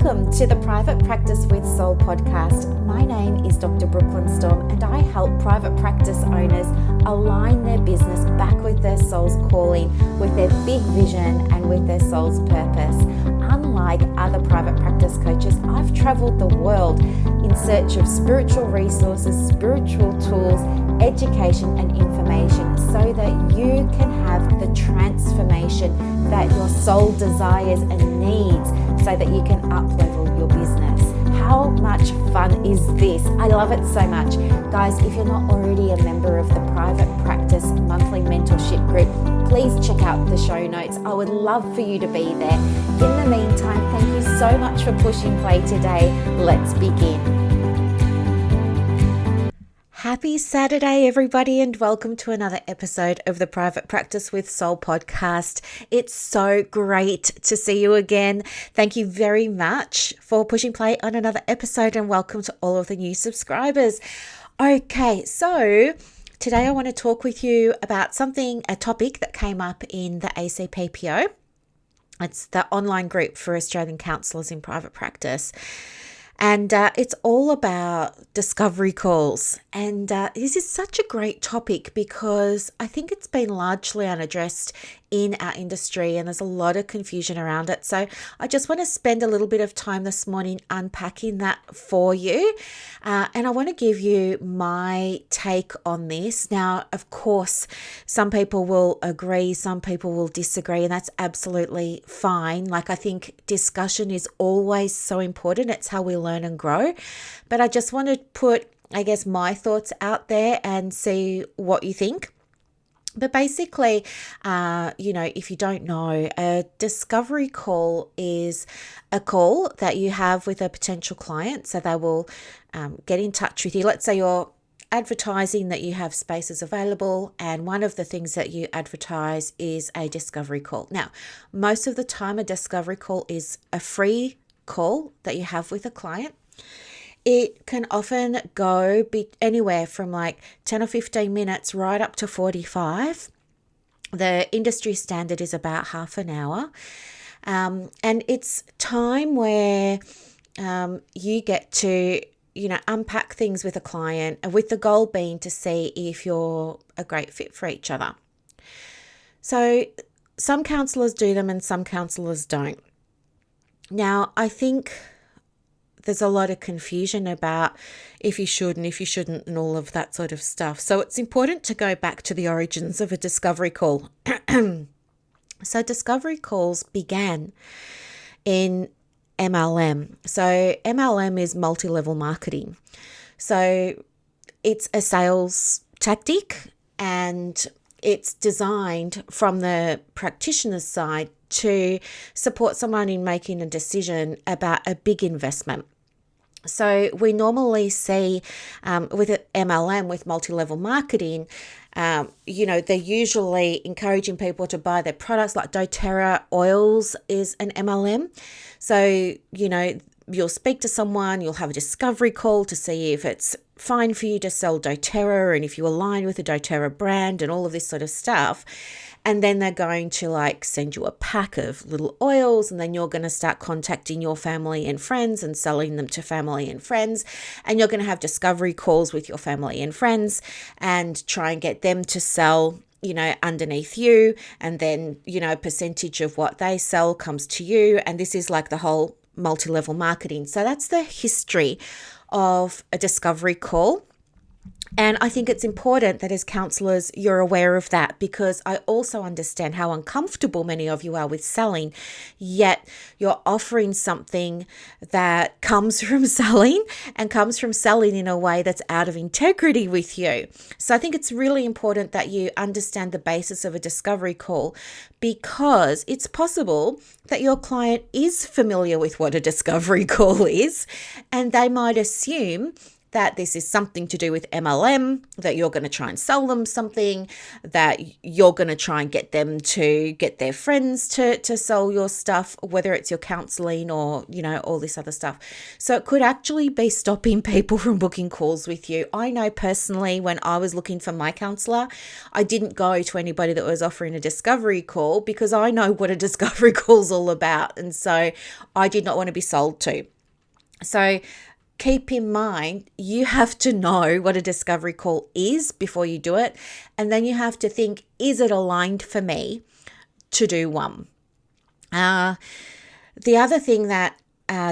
Welcome to the Private Practice with Soul podcast. My name is Dr. Brooklyn Storme, and I help private practice owners align their business back with their soul's calling, with their big vision and with their soul's purpose. Unlike other private practice coaches, I've traveled the world in search of spiritual resources, spiritual tools, education and information so that you can have the transformation that your soul desires and needs so that you can up-level your business. How much fun is this? I love it so much. Guys, if you're not already a member of the Private Practice Monthly Mentorship Group, please check out the show notes. I would love for you to be there. In the meantime, thank you so much for pushing play today. Let's begin. Happy Saturday, everybody, and welcome to another episode of the Private Practice with Soul podcast. It's so great to see you again. Thank you very much for pushing play on another episode, and welcome to all of the new subscribers. Okay, so today I want to talk with you about a topic that came up in the ACPPO. It's the online group for Australian counsellors in private practice. And it's all about discovery calls. And this is such a great topic because I think it's been largely unaddressed in our industry and there's a lot of confusion around it. So I just want to spend a little bit of time this morning unpacking that for you. And I want to give you my take on this. Now, of course, some people will agree, some people will disagree, and that's absolutely fine. Like, I think discussion is always so important. It's how we learn and grow. But I just want to put, my thoughts out there and see what you think. But basically, if you don't know, a discovery call is a call that you have with a potential client. So they will get in touch with you. Let's say you're advertising that you have spaces available, and one of the things that you advertise is a discovery call. Now, most of the time, a discovery call is a free call that you have with a client. It can often go anywhere from like 10 or 15 minutes right up to 45. The industry standard is about half an hour. And it's time where you get to, unpack things with a client, with the goal being to see if you're a great fit for each other. So some counsellors do them and some counsellors don't. Now, I think there's a lot of confusion about if you should and if you shouldn't and all of that sort of stuff. So it's important to go back to the origins of a discovery call. So discovery calls began in MLM. So MLM is multi-level marketing. So it's a sales tactic and it's designed from the practitioner's side to support someone in making a decision about a big investment. So we normally see with MLM, with multi-level marketing, they're usually encouraging people to buy their products, like doTERRA oils is an MLM. So, you'll speak to someone, you'll have a discovery call to see if it's fine for you to sell doTERRA and if you align with the doTERRA brand and all of this sort of stuff. And then they're going to send you a pack of little oils, and then you're going to start contacting your family and friends and selling them to family and friends. And you're going to have discovery calls with your family and friends and try and get them to sell, underneath you. And then, a percentage of what they sell comes to you. And this is like the whole multi-level marketing. So that's the history of a discovery call. And I think it's important that as counsellors, you're aware of that, because I also understand how uncomfortable many of you are with selling, yet you're offering something that comes from selling and comes from selling in a way that's out of integrity with you. So I think it's really important that you understand the basis of a discovery call, because it's possible that your client is familiar with what a discovery call is, and they might assume that this is something to do with MLM, that you're going to try and sell them something, that you're going to try and get them to get their friends to sell your stuff, whether it's your counseling or, all this other stuff. So it could actually be stopping people from booking calls with you. I know personally, when I was looking for my counselor, I didn't go to anybody that was offering a discovery call because I know what a discovery call is all about. And so I did not want to be sold to. So keep in mind, you have to know what a discovery call is before you do it. And then you have to think, is it aligned for me to do one? The other thing that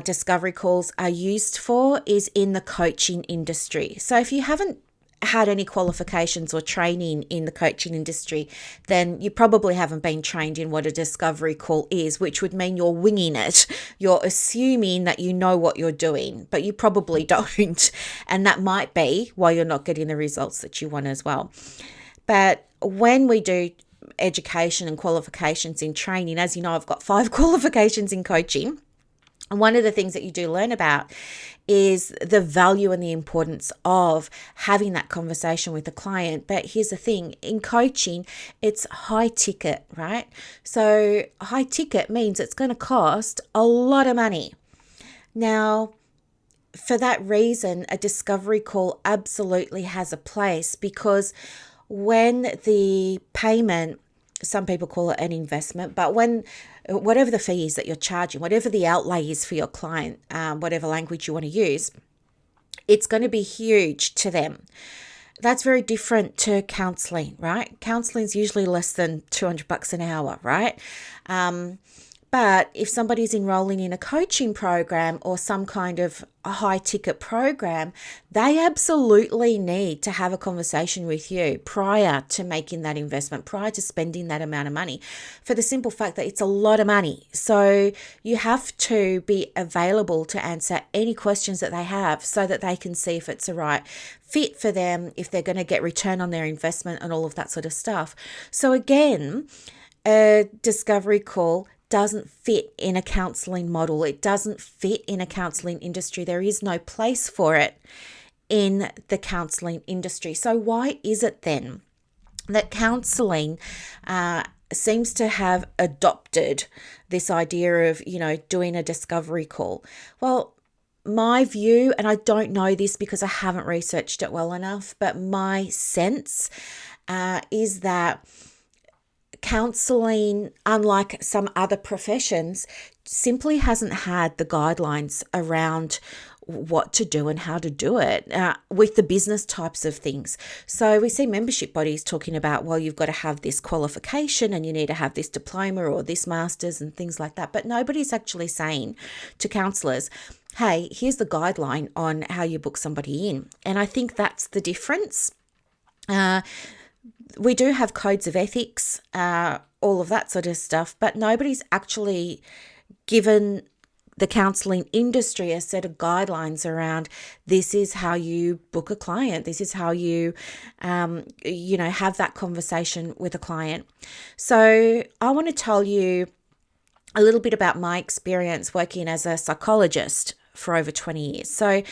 discovery calls are used for is in the coaching industry. So if you haven't had any qualifications or training in the coaching industry, then you probably haven't been trained in what a discovery call is, which would mean you're winging it. You're assuming that you know what you're doing, but you probably don't. And that might be why you're not getting the results that you want as well. But when we do education and qualifications in training, as you know, I've got 5 qualifications in coaching. And one of the things that you do learn about is the value and the importance of having that conversation with the client. But here's the thing, in coaching, it's high ticket, right? So high ticket means it's going to cost a lot of money. Now, for that reason, a discovery call absolutely has a place, because when the payment, some people call it an investment, but when whatever the fee is that you're charging, whatever the outlay is for your client, whatever language you want to use, it's going to be huge to them. That's very different to counseling, right? Counseling is usually less than $200 an hour, right? But if somebody's enrolling in a coaching program or some kind of a high ticket program, they absolutely need to have a conversation with you prior to making that investment, prior to spending that amount of money, for the simple fact that it's a lot of money. So you have to be available to answer any questions that they have so that they can see if it's the right fit for them, if they're going to get return on their investment and all of that sort of stuff. So again, a discovery call doesn't fit in a counseling model. It doesn't fit in a counseling industry. There is no place for it in the counseling industry. So why is it then that counseling seems to have adopted this idea of, doing a discovery call? Well, my view, and I don't know this because I haven't researched it well enough, but my sense is that counseling, unlike some other professions, simply hasn't had the guidelines around what to do and how to do it with the business types of things. So we see membership bodies talking about, well, you've got to have this qualification and you need to have this diploma or this master's and things like that. But nobody's actually saying to counsellors, hey, here's the guideline on how you book somebody in. And I think that's the difference. We do have codes of ethics, all of that sort of stuff, but nobody's actually given the counselling industry a set of guidelines around this is how you book a client. This is how you, have that conversation with a client. So I want to tell you a little bit about my experience working as a psychologist for over 20 years. So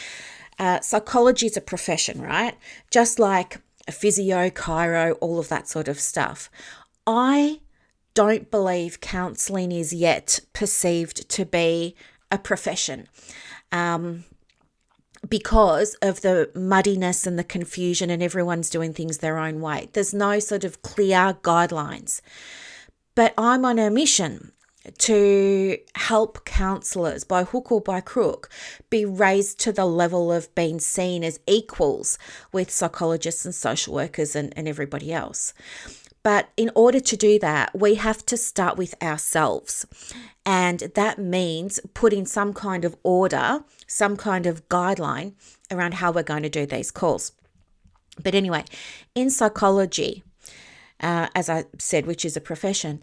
psychology is a profession, right? Just like physio, chiro, all of that sort of stuff. I don't believe counselling is yet perceived to be a profession because of the muddiness and the confusion, and everyone's doing things their own way. There's no sort of clear guidelines. But I'm on a mission to help counsellors, by hook or by crook, be raised to the level of being seen as equals with psychologists and social workers and everybody else. But in order to do that, we have to start with ourselves. And that means putting some kind of order, some kind of guideline around how we're going to do these calls. But anyway, in psychology, as I said, which is a profession,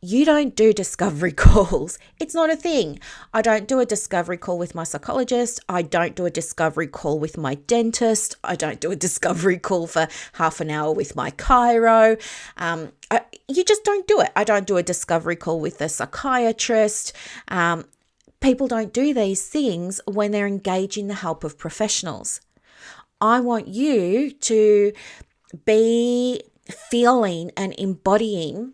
you don't do discovery calls. It's not a thing. I don't do a discovery call with my psychologist. I don't do a discovery call with my dentist. I don't do a discovery call for half an hour with my chiro. You just don't do it. I don't do a discovery call with a psychiatrist. People don't do these things when they're engaging the help of professionals. I want you to be feeling and embodying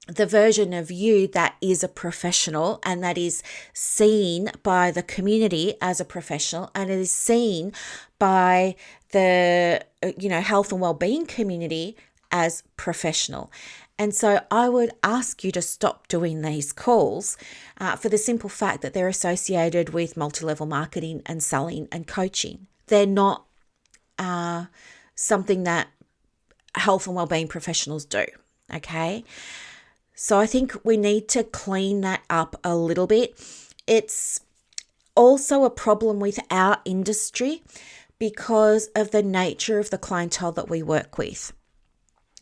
the version of you that is a professional and that is seen by the community as a professional, and it is seen by the health and well-being community as professional. And so I would ask you to stop doing these calls for the simple fact that they're associated with multi-level marketing and selling and coaching. They're not something that health and well-being professionals do, okay? So I think we need to clean that up a little bit. It's also a problem with our industry because of the nature of the clientele that we work with.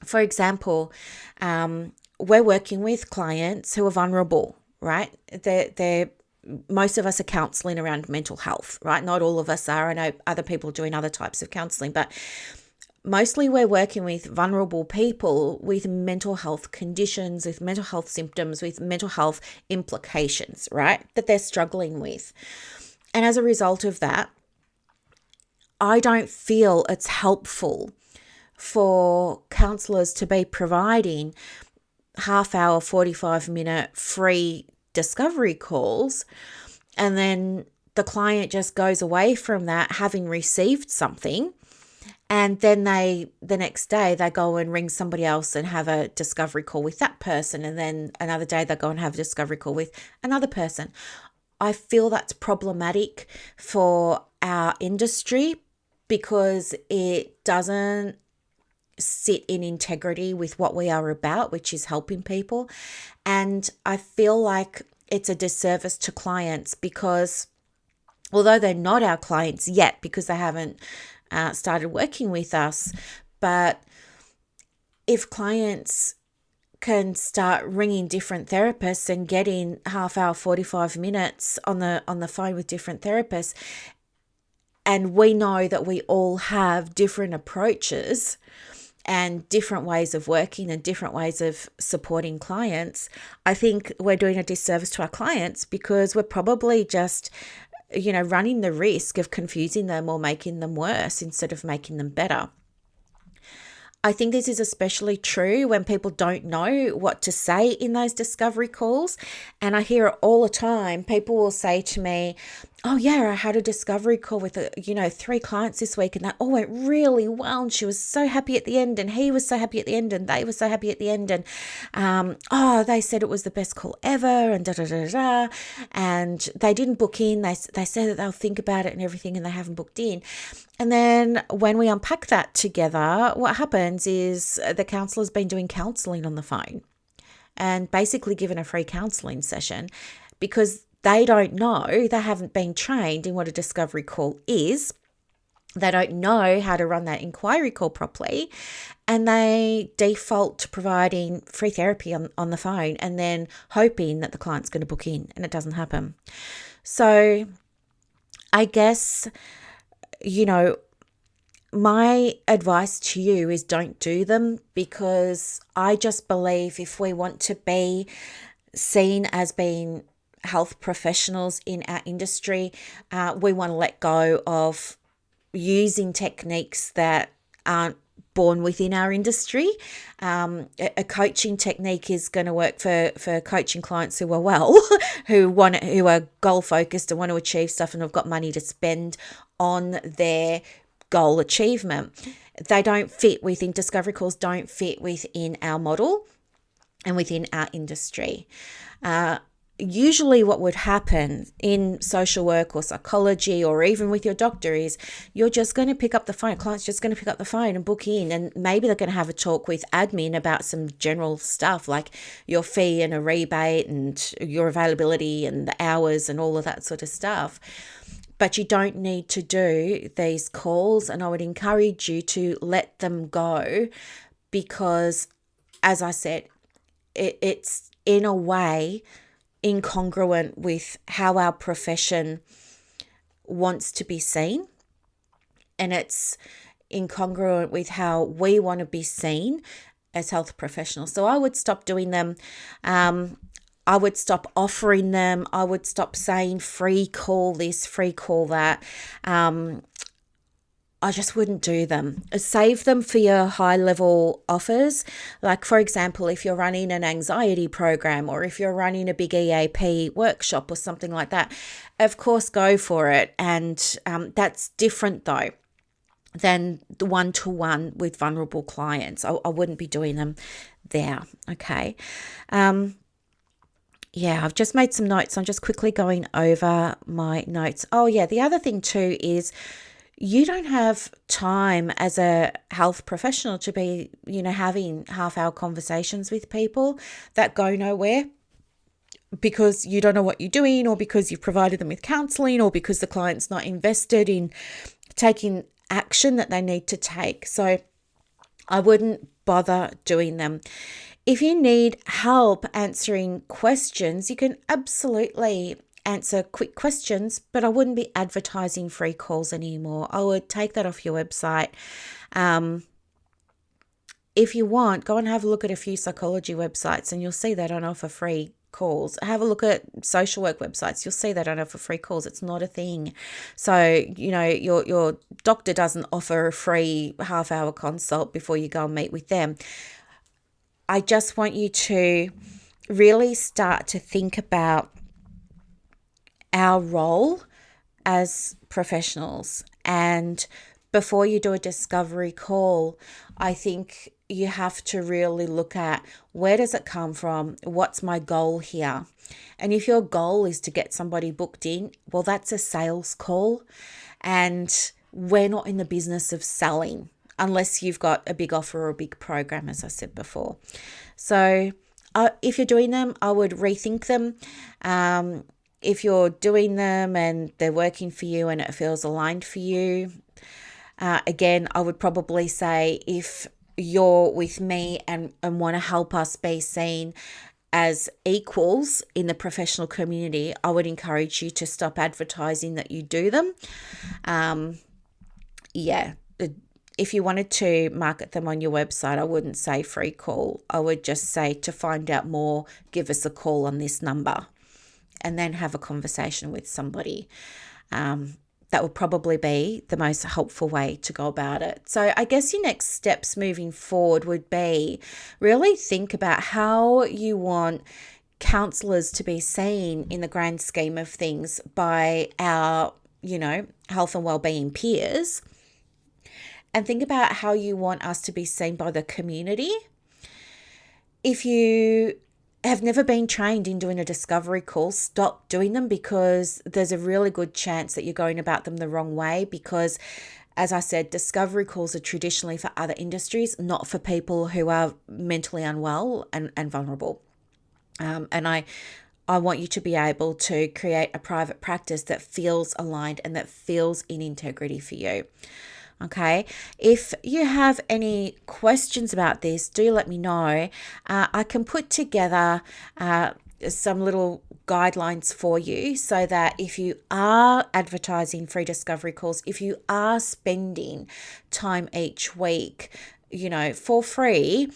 For example, we're working with clients who are vulnerable, right? They're most of us are counselling around mental health, right? Not all of us are. I know other people doing other types of counselling, but mostly we're working with vulnerable people with mental health conditions, with mental health symptoms, with mental health implications, right? That they're struggling with. And as a result of that, I don't feel it's helpful for counsellors to be providing half-hour, 45-minute free discovery calls, and then the client just goes away from that having received something, and then the next day they go and ring somebody else and have a discovery call with that person, and then another day they go and have a discovery call with another person. I feel that's problematic for our industry because it doesn't sit in integrity with what we are about, which is helping people. And I feel like it's a disservice to clients because although they're not our clients yet because they haven't started working with us, but if clients can start ringing different therapists and getting half hour, 45 minutes on the phone with different therapists, and we know that we all have different approaches and different ways of working and different ways of supporting clients, I think we're doing a disservice to our clients because we're probably just, running the risk of confusing them or making them worse instead of making them better. I think this is especially true when people don't know what to say in those discovery calls. And I hear it all the time. People will say to me, oh yeah, I had a discovery call with 3 clients this week and that all went really well. And she was so happy at the end and he was so happy at the end and they were so happy at the end. And they said it was the best call ever and da-da-da-da. And they didn't book in. They said that they'll think about it and everything and they haven't booked in. And then when we unpack that together, what happens is the counsellor's been doing counselling on the phone and basically given a free counselling session because they don't know, they haven't been trained in what a discovery call is. They don't know how to run that inquiry call properly, and they default to providing free therapy on the phone and then hoping that the client's going to book in, and it doesn't happen. So I guess, my advice to you is don't do them, because I just believe if we want to be seen as being health professionals in our industry, we want to let go of using techniques that aren't born within our industry. A coaching technique is going to work for coaching clients who are well, who are goal focused and want to achieve stuff and have got money to spend on their goal achievement. They don't fit within discovery calls, don't fit within our model and within our industry. Usually what would happen in social work or psychology or even with your doctor is you're just going to pick up the phone. Client's just going to pick up the phone and book in, and maybe they're going to have a talk with admin about some general stuff like your fee and a rebate and your availability and the hours and all of that sort of stuff. But you don't need to do these calls, and I would encourage you to let them go because, as I said, it's in a way incongruent with how our profession wants to be seen, and it's incongruent with how we want to be seen as health professionals. So I would stop doing them. I would stop offering them. I would stop saying free call this, free call that. I just wouldn't do them. Save them for your high level offers. Like, for example, if you're running an anxiety program or if you're running a big EAP workshop or something like that, of course, go for it. And that's different though than the one-to-one with vulnerable clients. I wouldn't be doing them there. Okay. Yeah, I've just made some notes. I'm just quickly going over my notes. Oh, yeah. The other thing too is you don't have time as a health professional to be, having half-hour conversations with people that go nowhere because you don't know what you're doing, or because you've provided them with counselling, or because the client's not invested in taking action that they need to take. So I wouldn't bother doing them. If you need help answering questions, you can absolutely answer quick questions, but I wouldn't be advertising free calls anymore. I would take that off your website. If you want, go and have a look at a few psychology websites and you'll see they don't offer free calls. Have a look at social work websites. You'll see they don't offer free calls. It's not a thing. So, your doctor doesn't offer a free half-hour consult before you go and meet with them. I just want you to really start to think about our role as professionals. And before you do a discovery call, I think you have to really look at, where does it come from? What's my goal here? And if your goal is to get somebody booked in, well, that's a sales call. And we're not in the business of selling unless you've got a big offer or a big program, as I said before. So if you're doing them, I would rethink them. If you're doing them and they're working for you and it feels aligned for you, again, I would probably say, if you're with me and want to help us be seen as equals in the professional community, I would encourage you to stop advertising that you do them. If you wanted to market them on your website, I wouldn't say free call. I would just say, to find out more, give us a call on this number, and then have a conversation with somebody. That would probably be the most helpful way to go about it. So I guess your next steps moving forward would be, really think about how you want counsellors to be seen in the grand scheme of things by our, health and wellbeing peers. And think about how you want us to be seen by the community. If you have never been trained in doing a discovery call, stop doing them, because there's a really good chance that you're going about them the wrong way. Because, as I said, discovery calls are traditionally for other industries, not for people who are mentally unwell and vulnerable. And I want you to be able to create a private practice that feels aligned and that feels in integrity for you. Okay, if you have any questions about this, do let me know. I can put together some little guidelines for you, so that if you are advertising free discovery calls, if you are spending time each week, for free,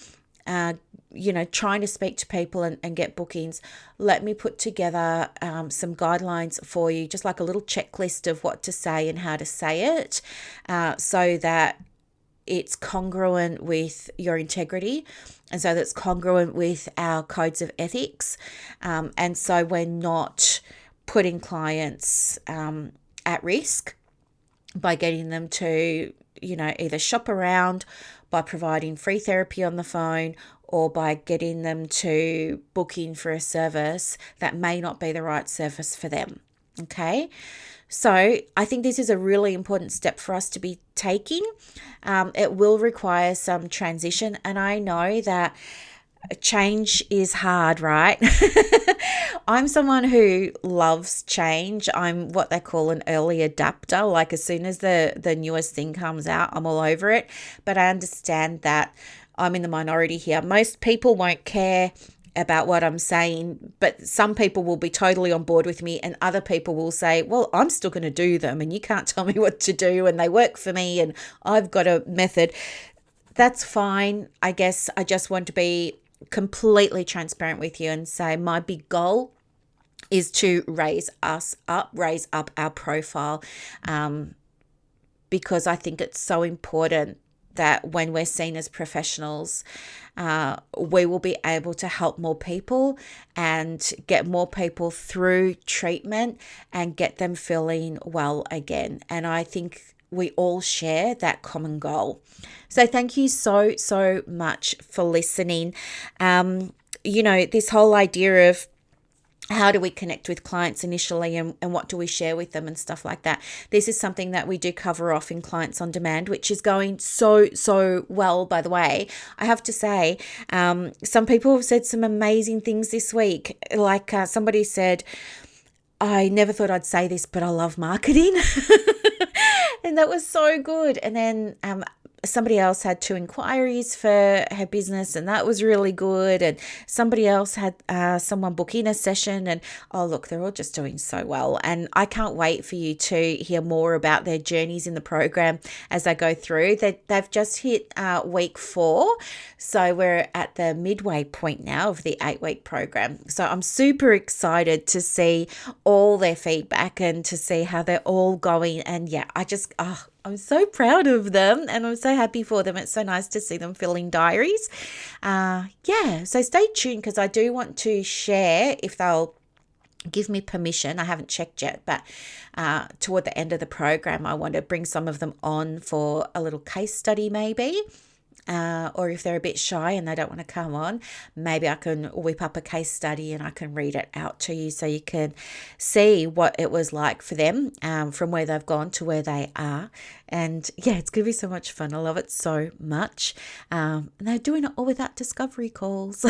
trying to speak to people and get bookings, let me put together some guidelines for you, just like a little checklist of what to say and how to say it, so that it's congruent with your integrity, and so that's congruent with our codes of ethics, and so we're not putting clients at risk by getting them to, either shop around, by providing free therapy on the phone, or by getting them to book in for a service that may not be the right service for them. Okay, so I think this is a really important step for us to be taking. It will require some transition, and I know that change is hard, right? I'm someone who loves change. I'm what they call an early adapter. Like, as soon as the newest thing comes out, I'm all over it. But I understand that I'm in the minority here. Most people won't care about what I'm saying, but some people will be totally on board with me, and other people will say, well, I'm still going to do them and you can't tell me what to do, and they work for me and I've got a method. That's fine. I guess I just want to be completely transparent with you and say my big goal is to raise up our profile, because I think it's so important that when we're seen as professionals, we will be able to help more people and get more people through treatment and get them feeling well again. And I think we all share that common goal. So thank you so much for listening. This whole idea of how do we connect with clients initially and what do we share with them and stuff like that. This is something that we do cover off in Clients on Demand, which is going so well, by the way. I have to say, some people have said some amazing things this week. Like somebody said, I never thought I'd say this, but I love marketing. And that was so good. And then somebody else had 2 inquiries for her business, and that was really good. And somebody else had someone book in a session, and look, they're all just doing so well. And I can't wait for you to hear more about their journeys in the program as they go through. They've just hit week 4, so we're at the midway point now of the 8-week program. So I'm super excited to see all their feedback and to see how they're all going. And yeah, I'm so proud of them and I'm so happy for them. It's so nice to see them filling diaries. So stay tuned, because I do want to share, if they'll give me permission. I haven't checked yet, but toward the end of the program, I want to bring some of them on for a little case study maybe. Or if they're a bit shy and they don't want to come on, maybe I can whip up a case study and I can read it out to you so you can see what it was like for them from where they've gone to where they are. And yeah, it's going to be so much fun. I love it so much. And they're doing it all without discovery calls.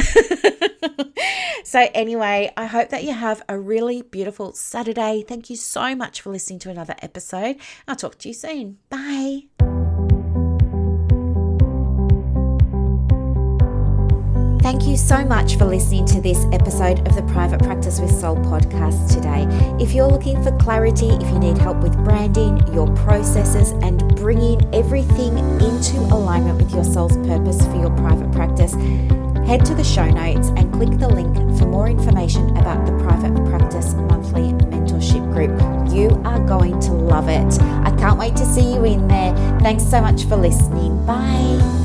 So anyway, I hope that you have a really beautiful Saturday. Thank you so much for listening to another episode. I'll talk to you soon. Bye. Thank you so much for listening to this episode of the Private Practice with Soul podcast today. If you're looking for clarity, if you need help with branding, your processes, and bringing everything into alignment with your soul's purpose for your private practice, head to the show notes and click the link for more information about the Private Practice Monthly Mentorship Group. You are going to love it. I can't wait to see you in there. Thanks so much for listening. Bye.